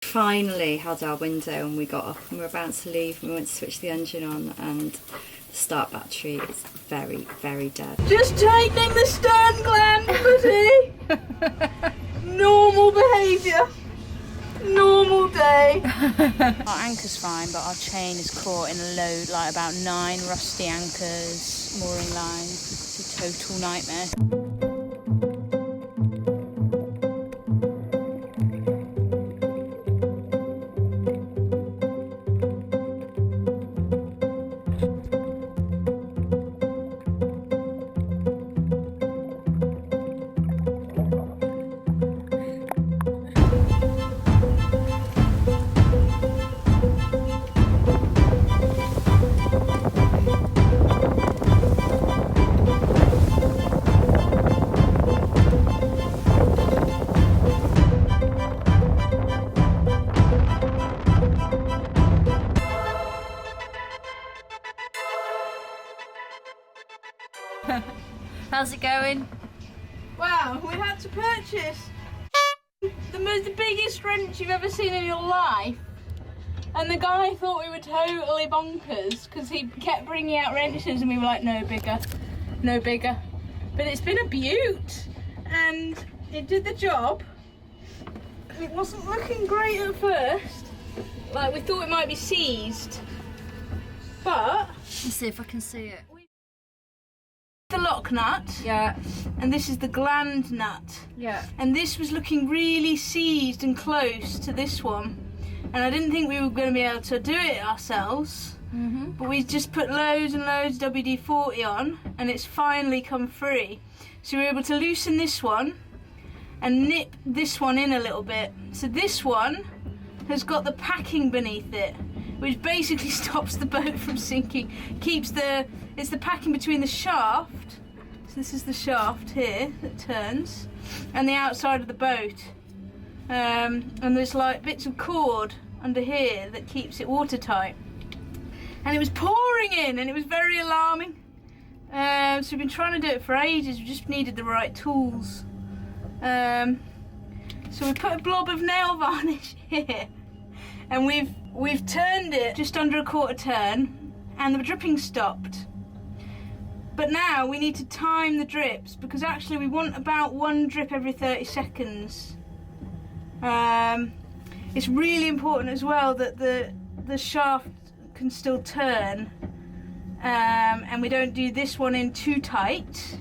finally had our window and we got up and we were about to leave and we went to switch the engine on and the start battery is very, very dead. Just tightening the stern gland, buddy. Normal behaviour. Normal day. Our anchor's fine, but our chain is caught in a load, like about 9 rusty anchors, mooring line. It's a total nightmare. How's it going? Wow, we had to purchase the biggest wrench you've ever seen in your life. And the guy thought we were totally bonkers because he kept bringing out wrenches and we were like, no bigger, no bigger. But it's been a beaut and it did the job. It wasn't looking great at first. Like we thought it might be seized. But Let's see if I can see it. the lock nut. Yeah. And this is the gland nut. Yeah. And this was looking really seized and close to this one. And I didn't think we were going to be able to do it ourselves. But we just put loads and loads of WD-40 on and it's finally come free. So we were able to loosen this one and nip this one in a little bit. So this one has got the packing beneath it, which basically stops the boat from sinking. It's the packing between the shaft, so this is the shaft here that turns, and the outside of the boat. And there's like bits of cord under here that keeps it watertight. And it was pouring in and it was very alarming. So we've been trying to do it for ages, we just needed the right tools. So we put a blob of nail varnish here and we've turned it just under a quarter turn and the dripping stopped. But now we need to time the drips because actually we want about 1 drip every 30 seconds. It's really important as well that the shaft can still turn and we don't do this one in too tight,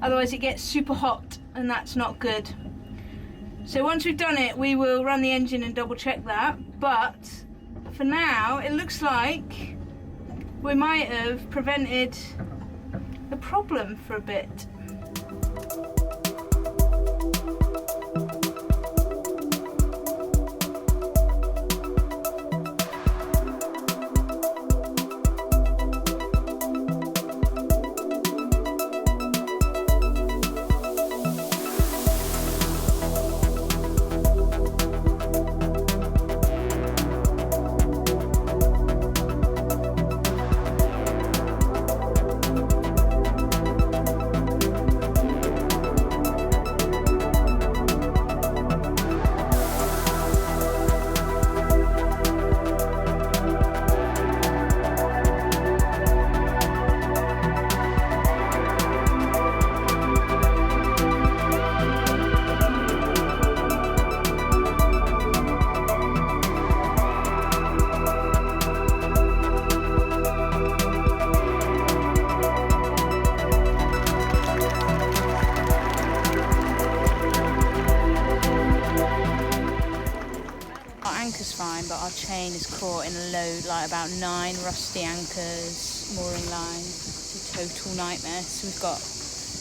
otherwise it gets super hot and that's not good. So once we've done it we will run the engine and double check that, but for now it looks like we might have prevented the problem for a bit. Fine, but our chain is caught in a load, like about 9 rusty anchors, mooring line. It's a total nightmare. So we've got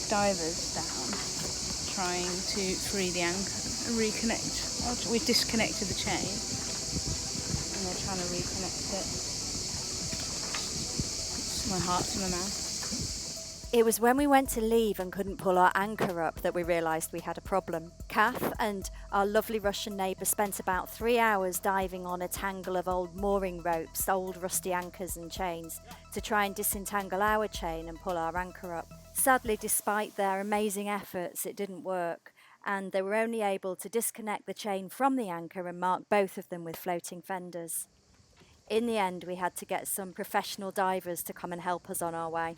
divers down trying to free the anchor and reconnect. We've disconnected the chain and they're trying to reconnect it. My heart's in my mouth. It was when we went to leave and couldn't pull our anchor up that we realised we had a problem. Kath and our lovely Russian neighbour spent about 3 hours diving on a tangle of old mooring ropes, old rusty anchors and chains, to try and disentangle our chain and pull our anchor up. Sadly, despite their amazing efforts, it didn't work. and they were only able to disconnect the chain from the anchor and mark both of them with floating fenders. In the end, we had to get some professional divers to come and help us on our way.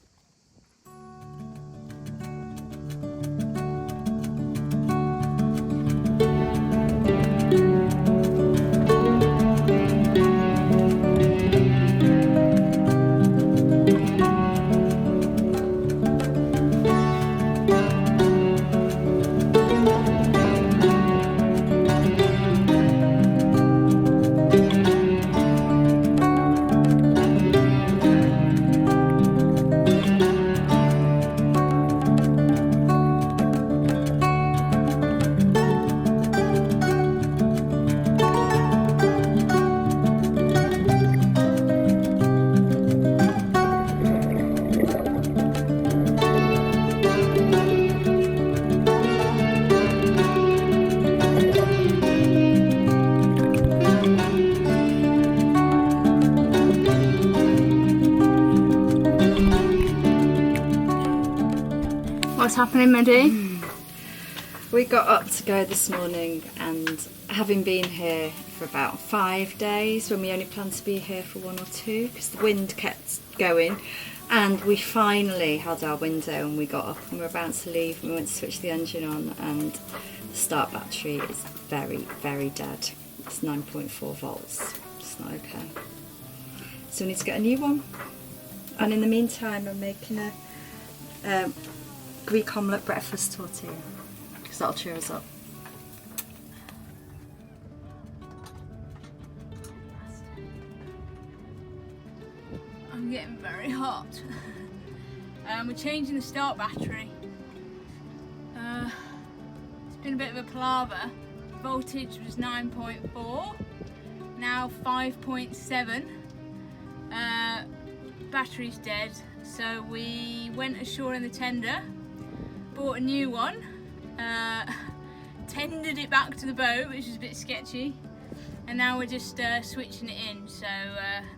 What's happening, Maddie? We got up to go this morning, and having been here for about 5 days, when we only planned to be here for 1 or 2 because the wind kept going, and we finally had our window and we got up and we were about to leave and we went to switch the engine on, and the start battery is very, very dead. It's 9.4 volts. It's not okay. So we need to get a new one. And in the meantime, I'm making a Greek omelette breakfast tortilla because that'll cheer us up. I'm getting very hot. We're changing the start battery. It's been a bit of a palaver. Voltage was 9.4, now 5.7. Battery's dead, so we went ashore in the tender, bought a new one, tendered it back to the boat, which was a bit sketchy, and now we're just switching it in. So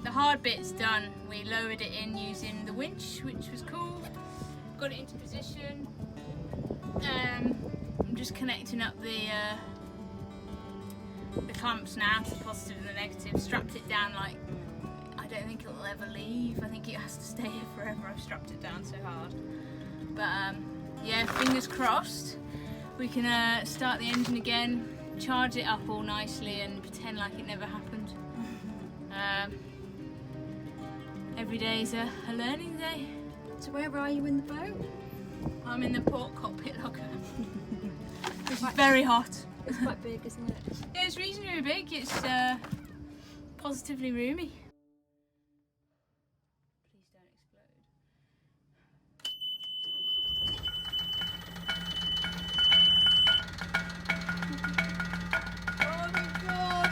the hard bit's done. We lowered it in using the winch, which was cool, got it into position. I'm just connecting up the clamps now to the positive and the negative, strapped it down like, I don't think it'll ever leave. I think it has to stay here forever. I've strapped it down so hard. But yeah, fingers crossed. We can start the engine again, charge it up all nicely and pretend like it never happened. Every day is a learning day. So where are you in the boat? I'm in the port cockpit locker, which is very hot. It's quite big, isn't it? Yeah, it's reasonably big. It's positively roomy. Please don't explode. Oh my god!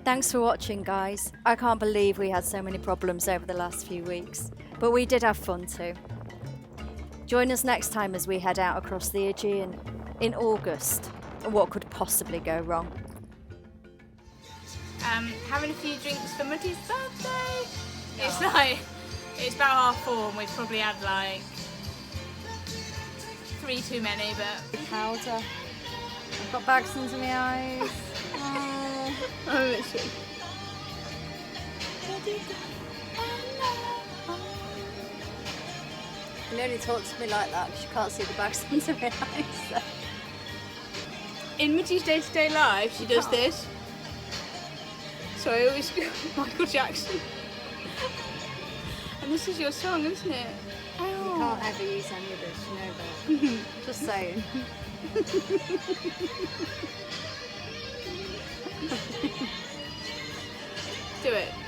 Thanks for watching, guys. I can't believe we had so many problems over the last few weeks, but we did have fun too. Join us next time as we head out across the Aegean in August. What could possibly go wrong? Having a few drinks for Muddy's birthday. It's about 4:30 and we've probably had like 3 too many, but Powder. I've got bags under my eyes. You only talk to me like that because you can't see the bags under my eyes. So. In Mitty's day-to-day life, she does this. So I always go Michael Jackson. And this is your song, isn't it? You can't ever use any of this, you know that. Just saying. Do do it.